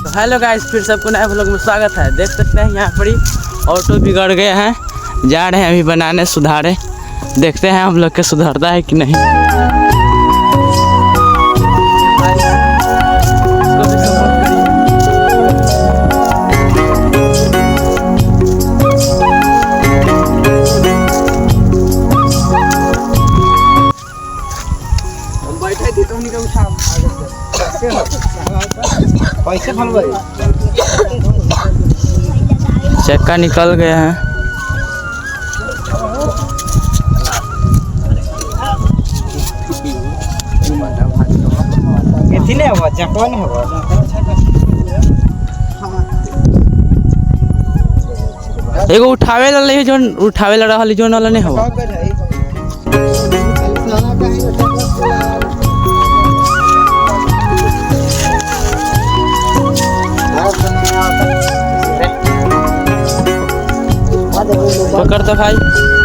तो hello guys, फिर सबको नए व्लॉग में स्वागत है। देख सकते हैं यहाँ पर ही ऑटो बिगड़ गए हैं, जा रहे हैं अभी बनाने सुधारे। देखते हैं हम लोग के सुधरता है कि नहीं। चक्का निकल गया है। एगो उठावे वाला जो उठावे लड़ा वाली जोन वाला नहीं हुआ। पकड़ तो भाई।